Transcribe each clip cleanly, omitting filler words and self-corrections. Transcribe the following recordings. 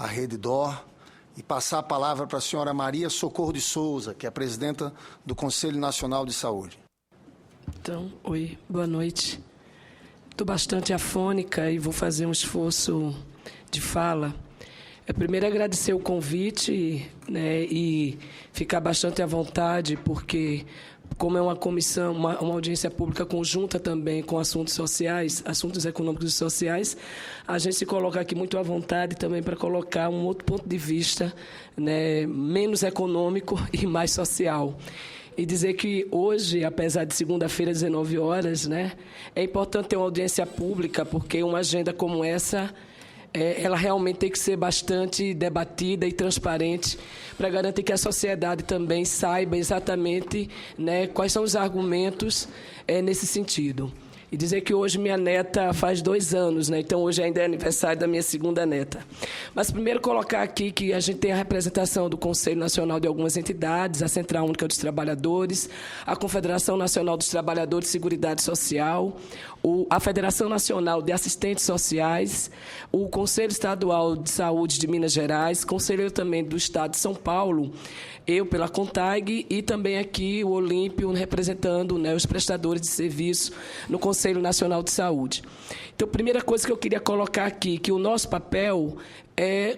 à Rede D'Or e passar a palavra para a senhora Maria Socorro de Souza, que é a presidenta do Conselho Nacional de Saúde. Então, oi, boa noite. Estou bastante afônica e vou fazer um esforço de fala. Primeiro, agradecer o convite, né, e ficar bastante à vontade, porque, como é uma comissão, uma audiência pública conjunta também com assuntos sociais, assuntos econômicos e sociais, a gente se coloca aqui muito à vontade também para colocar um outro ponto de vista, né, menos econômico e mais social. E dizer que hoje, apesar de segunda-feira, 19 horas, né, é importante ter uma audiência pública, porque uma agenda como essa, ela realmente tem que ser bastante debatida e transparente para garantir que a sociedade também saiba exatamente, né, quais são os argumentos nesse sentido. E dizer que hoje minha neta faz 2 anos, né? Então hoje ainda é aniversário da minha segunda neta. Mas primeiro colocar aqui que a gente tem a representação do Conselho Nacional de algumas entidades, a Central Única dos Trabalhadores, a Confederação Nacional dos Trabalhadores de Seguridade Social, a Federação Nacional de Assistentes Sociais, o Conselho Estadual de Saúde de Minas Gerais, Conselheiro também do Estado de São Paulo, eu pela CONTAG e também aqui o Olímpio representando, né, os prestadores de serviço no Conselho Nacional de Saúde. Então, a primeira coisa que eu queria colocar aqui, que o nosso papel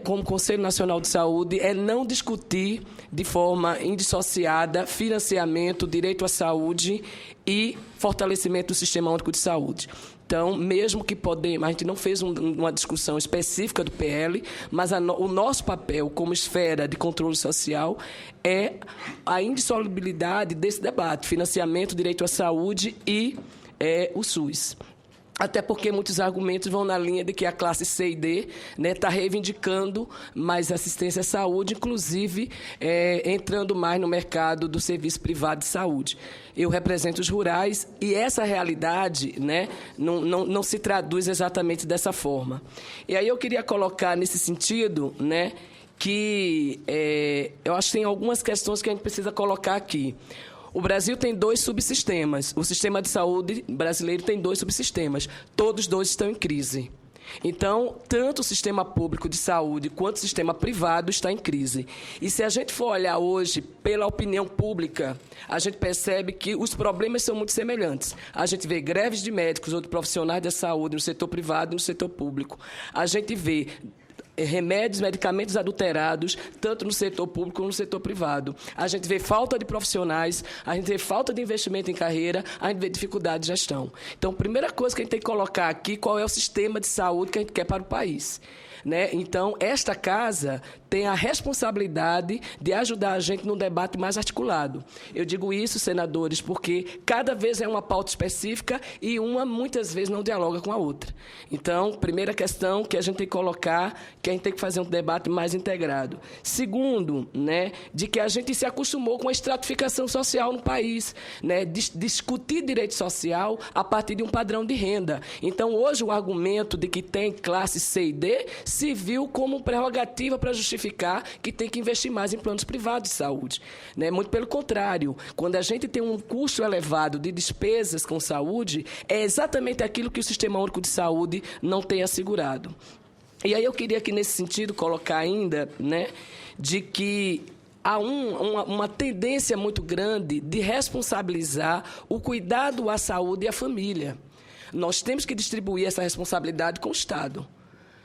como Conselho Nacional de Saúde, é não discutir de forma indissociada financiamento, direito à saúde e fortalecimento do Sistema Único de Saúde. Então, mesmo que podemos, a gente não fez uma discussão específica do PL, mas o nosso papel como esfera de controle social é a indissolubilidade desse debate, financiamento, direito à saúde e o SUS. Até porque muitos argumentos vão na linha de que a classe C e D está reivindicando mais assistência à saúde, inclusive entrando mais no mercado do serviço privado de saúde. Eu represento os rurais e essa realidade, né, não se traduz exatamente dessa forma. E aí eu queria colocar nesse sentido, né, que eu acho que tem algumas questões que a gente precisa colocar aqui. O Brasil tem 2 subsistemas. O sistema de saúde brasileiro tem 2 subsistemas. Todos 2 estão em crise. Então, tanto o sistema público de saúde quanto o sistema privado está em crise. E se a gente for olhar hoje pela opinião pública, a gente percebe que os problemas são muito semelhantes. A gente vê greves de médicos ou de profissionais da saúde no setor privado e no setor público. A gente vê remédios, medicamentos adulterados, tanto no setor público como no setor privado. A gente vê falta de profissionais, a gente vê falta de investimento em carreira, a gente vê dificuldade de gestão. Então, a primeira coisa que a gente tem que colocar aqui, qual é o sistema de saúde que a gente quer para o país, né? Então, esta casa tem a responsabilidade de ajudar a gente num debate mais articulado. Eu digo isso, senadores, porque cada vez é uma pauta específica e uma, muitas vezes, não dialoga com a outra. Então, primeira questão que a gente tem que colocar, que a gente tem que fazer um debate mais integrado. Segundo, né, de que a gente se acostumou com a estratificação social no país, né, discutir direito social a partir de um padrão de renda. Então, hoje, o argumento de que tem classe C e D se viu como prerrogativa para justificar que tem que investir mais em planos privados de saúde, né? Muito pelo contrário, quando a gente tem um custo elevado de despesas com saúde, é exatamente aquilo que o Sistema Único de Saúde não tem assegurado. E aí eu queria aqui, nesse sentido, colocar ainda, né, de que há uma tendência muito grande de responsabilizar o cuidado à saúde e à família. Nós temos que distribuir essa responsabilidade com o Estado,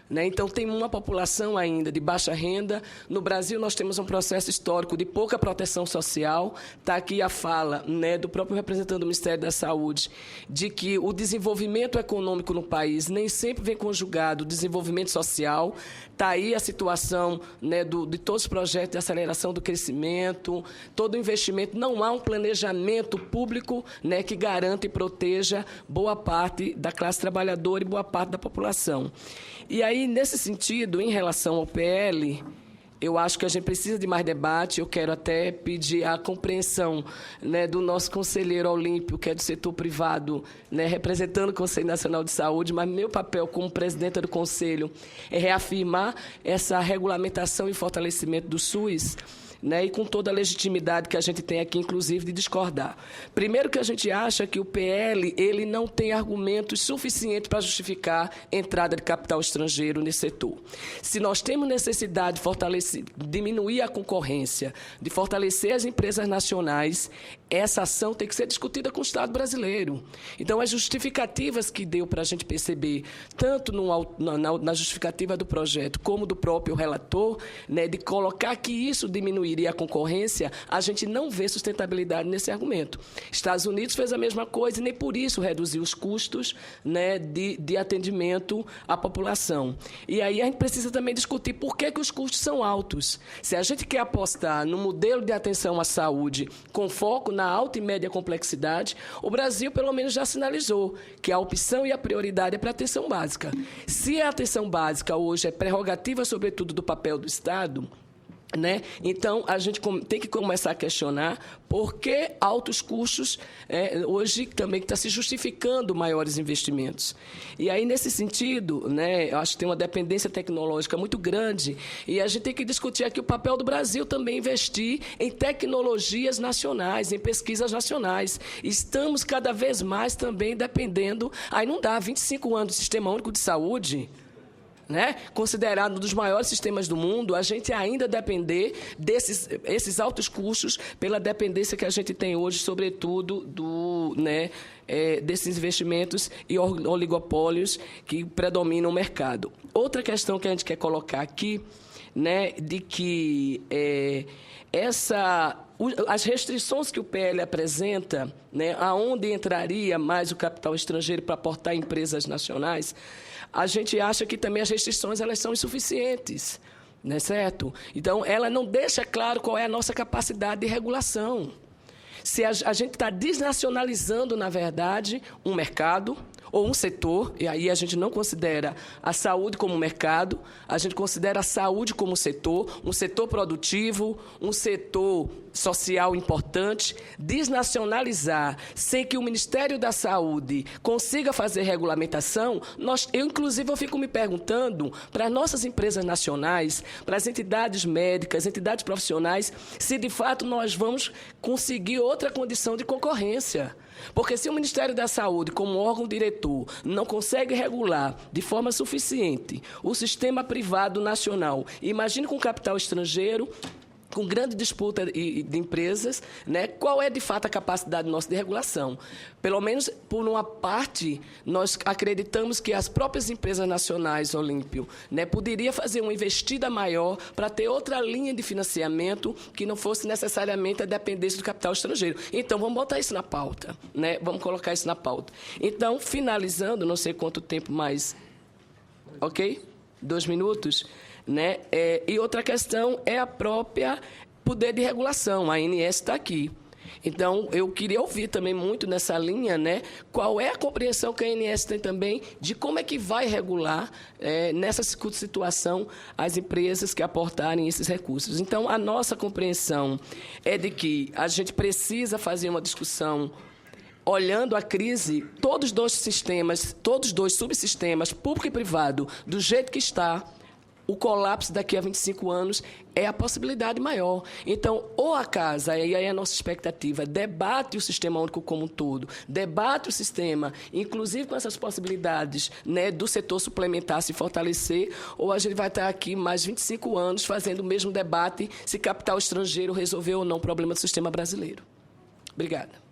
né? Então, tem uma população ainda de baixa renda. No Brasil, nós temos um processo histórico de pouca proteção social. Está aqui a fala, né, do próprio representante do Ministério da Saúde, de que o desenvolvimento econômico no país nem sempre vem conjugado ao desenvolvimento social. Está aí a situação, né, de todos os projetos de aceleração do crescimento, todo o investimento. Não há um planejamento público, né, que garanta e proteja boa parte da classe trabalhadora e boa parte da população. E aí, nesse sentido, em relação ao PL, eu acho que a gente precisa de mais debate. Eu quero até pedir a compreensão, né, do nosso conselheiro Olímpio, que é do setor privado, né, representando o Conselho Nacional de Saúde, mas meu papel como presidenta do Conselho é reafirmar essa regulamentação e fortalecimento do SUS, né, e com toda a legitimidade que a gente tem aqui, inclusive, de discordar. Primeiro que a gente acha que o PL ele não tem argumentos suficientes para justificar a entrada de capital estrangeiro nesse setor. Se nós temos necessidade de fortalecer, diminuir a concorrência, de fortalecer as empresas nacionais, essa ação tem que ser discutida com o Estado brasileiro. Então, as justificativas que deu para a gente perceber, tanto na justificativa do projeto como do próprio relator, né, de colocar que isso diminuiria a concorrência, a gente não vê sustentabilidade nesse argumento. Estados Unidos fez a mesma coisa e nem por isso reduziu os custos, né, de atendimento à população. E aí a gente precisa também discutir por que os custos são altos. Se a gente quer apostar no modelo de atenção à saúde com foco na alta e média complexidade, o Brasil, pelo menos, já sinalizou que a opção e a prioridade é para a atenção básica. Se a atenção básica hoje é prerrogativa, sobretudo, do papel do Estado, né? Então, a gente tem que começar a questionar por que altos custos hoje também está se justificando maiores investimentos. E aí, nesse sentido, né, eu acho que tem uma dependência tecnológica muito grande e a gente tem que discutir aqui o papel do Brasil também investir em tecnologias nacionais, em pesquisas nacionais. Estamos cada vez mais também dependendo... Aí não dá, 25 anos de Sistema Único de Saúde... né? Considerado um dos maiores sistemas do mundo, a gente ainda depender desses altos custos pela dependência que a gente tem hoje, sobretudo, desses investimentos e oligopólios que predominam o mercado. Outra questão que a gente quer colocar aqui, né, de que as restrições que o PL apresenta, né, aonde entraria mais o capital estrangeiro para aportar em empresas nacionais, a gente acha que também as restrições elas são insuficientes, né, certo? Então, ela não deixa claro qual é a nossa capacidade de regulação. Se a gente está desnacionalizando, na verdade, um mercado ou um setor, e aí a gente não considera a saúde como mercado, a gente considera a saúde como um setor produtivo, um setor social importante, desnacionalizar sem que o Ministério da Saúde consiga fazer regulamentação, eu fico me perguntando para as nossas empresas nacionais, para as entidades médicas, entidades profissionais, se de fato nós vamos conseguir outra condição de concorrência. Porque se o Ministério da Saúde, como órgão diretor, não consegue regular de forma suficiente o sistema privado nacional, imagine com capital estrangeiro, com grande disputa de empresas, né, qual é, de fato, a capacidade nossa de regulação? Pelo menos, por uma parte, nós acreditamos que as próprias empresas nacionais, Olímpio, né, poderiam fazer uma investida maior para ter outra linha de financiamento que não fosse necessariamente a dependência do capital estrangeiro. Então, vamos botar isso na pauta, né? Vamos colocar isso na pauta. Então, finalizando, não sei quanto tempo mais, ok? 2 minutos. Né? E outra questão é a própria poder de regulação. A ANS está aqui. Então, eu queria ouvir também muito nessa linha, né, qual é a compreensão que a ANS tem também de como é que vai regular, nessa situação, as empresas que aportarem esses recursos. Então, a nossa compreensão é de que a gente precisa fazer uma discussão olhando a crise, todos os dois subsistemas, público e privado, do jeito que está, o colapso daqui a 25 anos é a possibilidade maior. Então, ou a casa, e aí é a nossa expectativa, debate o sistema único como um todo, debate o sistema, inclusive com essas possibilidades, né, do setor suplementar se fortalecer, ou a gente vai estar aqui mais 25 anos fazendo o mesmo debate se capital estrangeiro resolveu ou não o problema do sistema brasileiro. Obrigada.